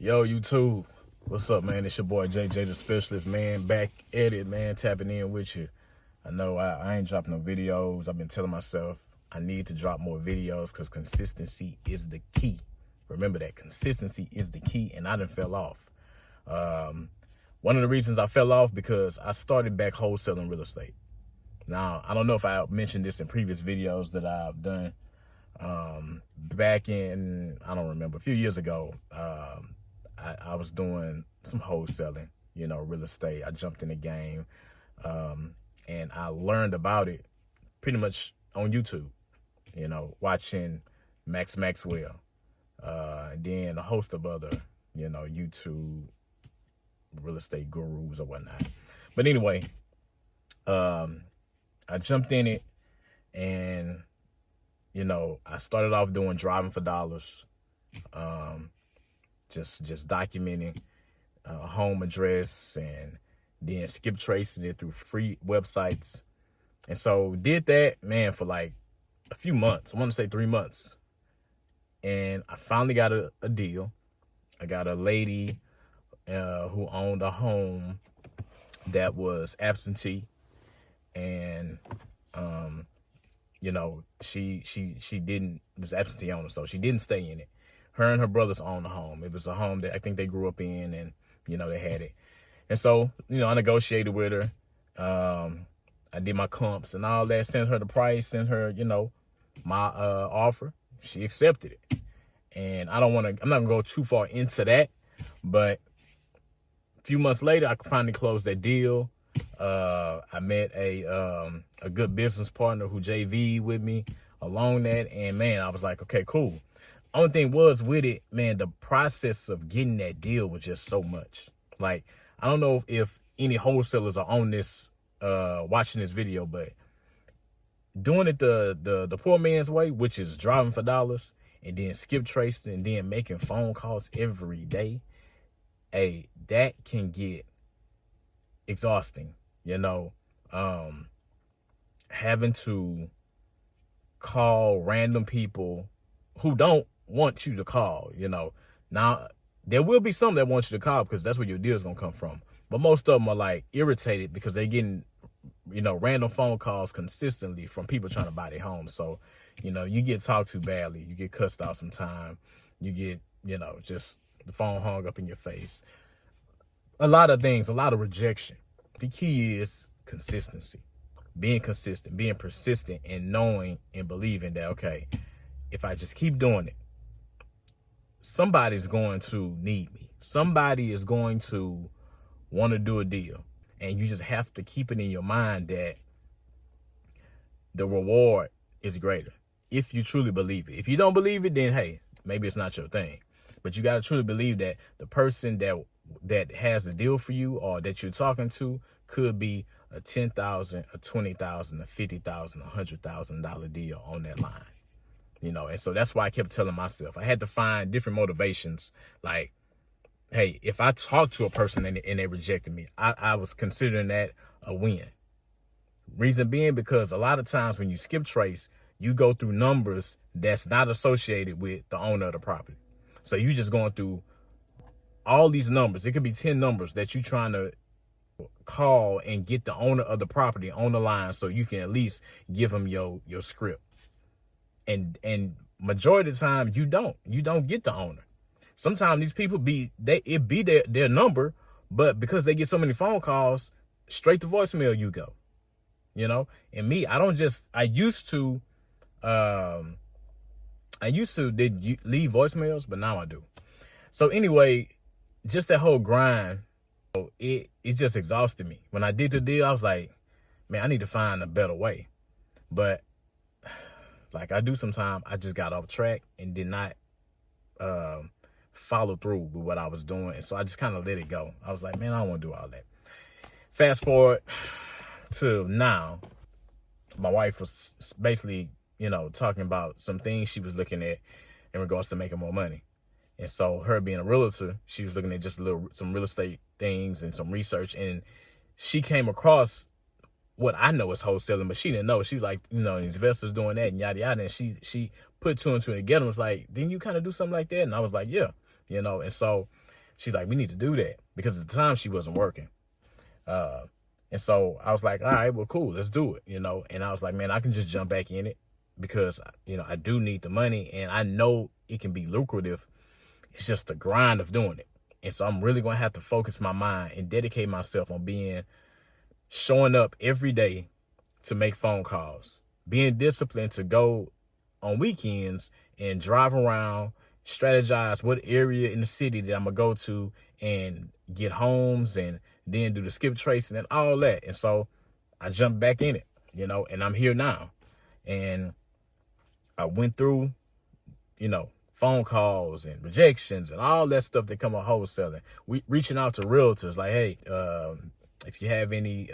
Yo, YouTube. What's up, man? It's your boy JJ the Specialist, man. Back at it, man. Tapping in with you. I know I ain't dropping no videos. I've been telling myself I need to drop more videos because consistency is the key. Remember that. Consistency is the key, and I done fell off. One of the reasons I fell off because I started back wholesaling real estate. Now, I don't know if I mentioned this in previous videos that I've done. Back in, I don't remember, a few years ago, I was doing some wholesaling, real estate. I jumped in the game, and I learned about it pretty much on YouTube, watching Maxwell, and then a host of other, YouTube real estate gurus or whatnot. But anyway, I jumped in it, and I started off doing driving for dollars, just documenting home address and then skip tracing it through free websites. And so did that, man, for like a few months. I want to say 3 months. And I finally got a deal. I got a lady who owned a home that was absentee, and she was absentee owner, so she didn't stay in it. Her and her brothers owned the home. It was a home that I think they grew up in, and they had it. And so I negotiated with her. I did my comps and all that. Sent her the price. Sent her my offer. She accepted it. And I'm not gonna go too far into that, but a few months later, I finally closed that deal. I met a good business partner who JV with me along that, and man, I was like, okay, cool. Only thing was with it, man, the process of getting that deal was just so much. Like, I don't know if any wholesalers are on this, watching this video, but doing it the poor man's way, which is driving for dollars and then skip tracing and then making phone calls every day, hey, that can get exhausting, having to call random people who don't want you to call. Now there will be some that want you to call because that's where your deal is gonna come from, but most of them are like irritated because they're getting random phone calls consistently from people trying to buy their home. So you get talked to badly, you get cussed out sometime, you get just the phone hung up in your face, a lot of things, a lot of rejection. The key is consistency, being consistent, being persistent, and knowing and believing that, okay, if I just keep doing it, somebody's going to need me. Somebody is going to want to do a deal. And you just have to keep it in your mind that the reward is greater if you truly believe it. If you don't believe it, then, hey, maybe it's not your thing. But you got to truly believe that the person that has a deal for you or that you're talking to could be a $10,000, a $20,000, a $50,000, a $100,000 deal on that line. And so that's why I kept telling myself I had to find different motivations. Like, hey, if I talk to a person and they rejected me, I was considering that a win. Reason being because a lot of times when you skip trace, you go through numbers that's not associated with the owner of the property. So you just going through all these numbers. It could be 10 numbers that you're trying to call and get the owner of the property on the line so you can at least give them your script. And majority of the time you don't get the owner. Sometimes these people be their number, but because they get so many phone calls, straight to voicemail you go. And me, I used to leave voicemails, but now I do. So anyway, just that whole grind, it just exhausted me. When I did the deal, I was like, man, I need to find a better way. But like I do sometimes, I just got off track and did not follow through with what I was doing. And so I just kind of let it go. I was like, man, I don't want to do all that. Fast forward to now, my wife was basically, talking about some things she was looking at in regards to making more money. And so her being a realtor, she was looking at just some real estate things and some research. And she came across what I know is wholesaling, but she didn't know. She was like, investors doing that and yada, yada. And she put two and two together and was like, didn't you kind of do something like that? And I was like, yeah, and so She's like, we need to do that, because at the time she wasn't working. And so I was like, all right, well, cool, let's do it, And I was like, man, I can just jump back in it because, I do need the money and I know it can be lucrative. It's just the grind of doing it. And so I'm really going to have to focus my mind and dedicate myself on showing up every day to make phone calls, being disciplined to go on weekends and drive around, strategize what area in the city that I'm going to go to and get homes and then do the skip tracing and all that. And so I jumped back in it, and I'm here now. And I went through, phone calls and rejections and all that stuff that come with wholesaling. Reaching out to realtors like, hey, if you have any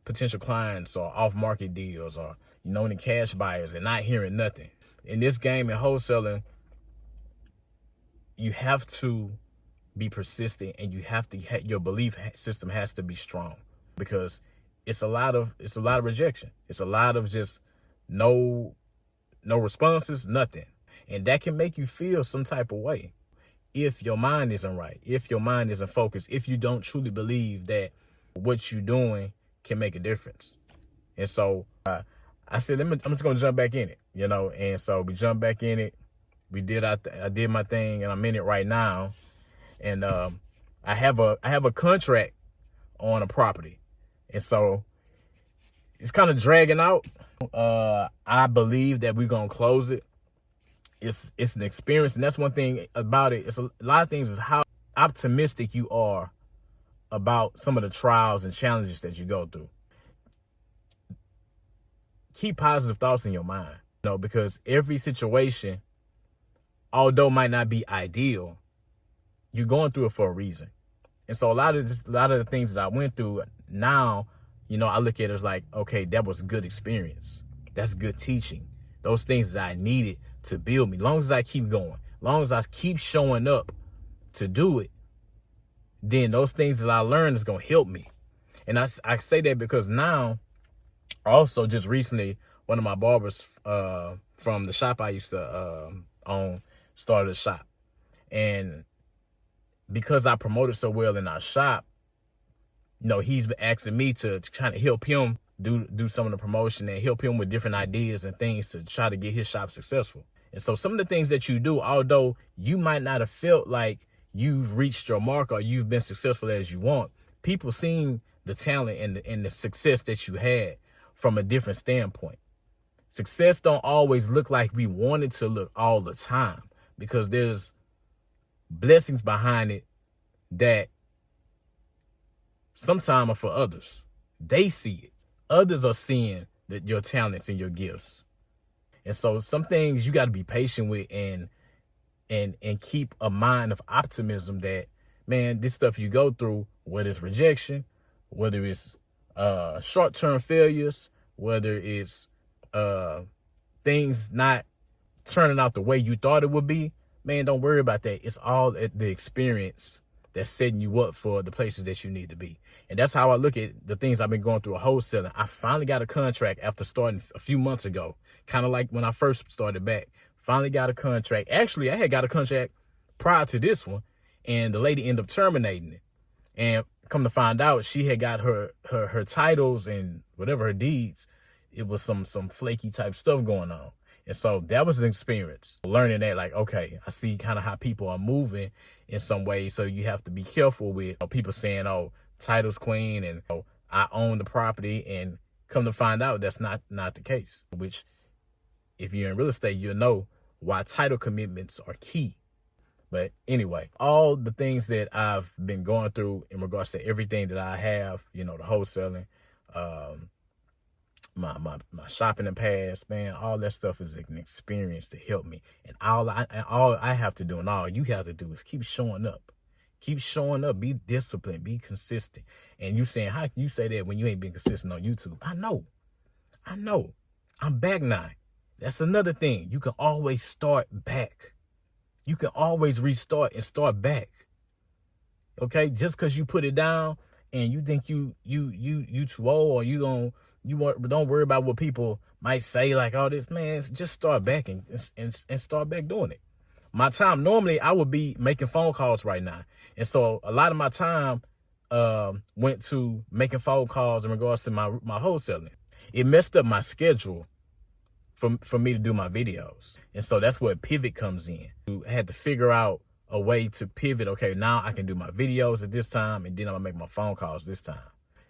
potential clients or off-market deals or, any cash buyers, and not hearing nothing. In this game in wholesaling, you have to be persistent, and you have to your belief system has to be strong, because it's a lot of rejection. It's a lot of just no responses, nothing. And that can make you feel some type of way if your mind isn't right, if your mind isn't focused, if you don't truly believe that what you're doing can make a difference. And so I said, I'm just going to jump back in it, And so we jumped back in it. I did my thing, and I'm in it right now. And I have a contract on a property. And so it's kind of dragging out. I believe that we're going to close it. It's an experience. And that's one thing about it. It's a lot of things is how optimistic you are about some of the trials and challenges that you go through. Keep positive thoughts in your mind, because every situation, although might not be ideal, you're going through it for a reason. And so a lot of the things that I went through now, I look at it as like, okay, that was good experience. That's good teaching. Those things that I needed to build me. As long as I keep going, as long as I keep showing up to do it, then those things that I learned is going to help me. And I say that because now, also just recently, one of my barbers from the shop I used to own started a shop. And because I promoted so well in our shop, he's been asking me to kind of help him do some of the promotion and help him with different ideas and things to try to get his shop successful. And so some of the things that you do, although you might not have felt like you've reached your mark or you've been successful as you want, people seeing the talent and the success that you had from a different standpoint. Success don't always look like we want it to look all the time, because there's blessings behind it that sometimes are for others. They see it. Others are seeing your talents and your gifts. And so some things you got to be patient with and keep a mind of optimism that, man, this stuff you go through, whether it's rejection, whether it's short-term failures, whether it's things not turning out the way you thought it would be, man, don't worry about that. It's all the experience that's setting you up for the places that you need to be. And that's how I look at the things I've been going through a wholesaling. I finally got a contract after starting a few months ago, kind of like when I first started back. Finally got a contract. Actually, I had got a contract prior to this one, and the lady ended up terminating it. And come to find out, she had got her titles and whatever, her deeds. It was some flaky type stuff going on. And so that was an experience, learning that, like, okay, I see kind of how people are moving in some ways. So you have to be careful with people saying, oh, title's clean and I own the property, and come to find out that's not the case, which if you're in real estate, you'll know why title commitments are key. But anyway, all the things that I've been going through in regards to everything that I have, the wholesaling, my shopping in the past, man, all that stuff is an experience to help me. And all I have to do, and all you have to do, is keep showing up. Keep showing up. Be disciplined. Be consistent. And you saying, how can you say that when you ain't been consistent on YouTube? I know. I'm back now. That's another thing. You can always start back. You can always restart and start back. Okay? Just because you put it down and you think you too old, or don't worry about what people might say, like, oh, this, man, just start back and start back doing it. my time, normally I would be making phone calls right now. And so a lot of my time went to making phone calls in regards to my wholesaling. It messed up my schedule for me to do my videos. And so that's where pivot comes in. I had to figure out a way to pivot. Okay, now I can do my videos at this time, and then I'm gonna make my phone calls this time.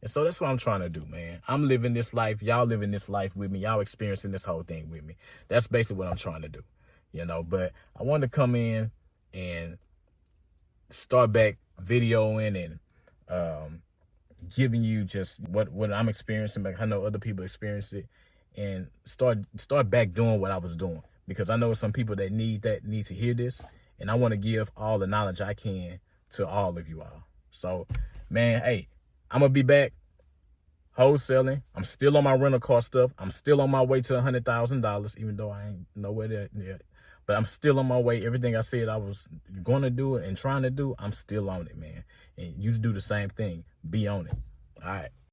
And so that's what I'm trying to do, man. I'm living this life. Y'all living this life with me. Y'all experiencing this whole thing with me. That's basically what I'm trying to do, you know. But I wanted to come in and start back videoing and giving you just what I'm experiencing, like I know other people experience it, and start back doing what I was doing, because I know some people that need to hear this, and I want to give all the knowledge I can to all of you all. So, man, hey, I'm gonna be back wholesaling. I'm still on my rental car stuff. I'm still on my way to $100,000, even though I ain't nowhere there yet. But I'm still on my way. Everything I said I was going to do and trying to do, I'm still on it, man. And you do the same thing. Be on it. All right.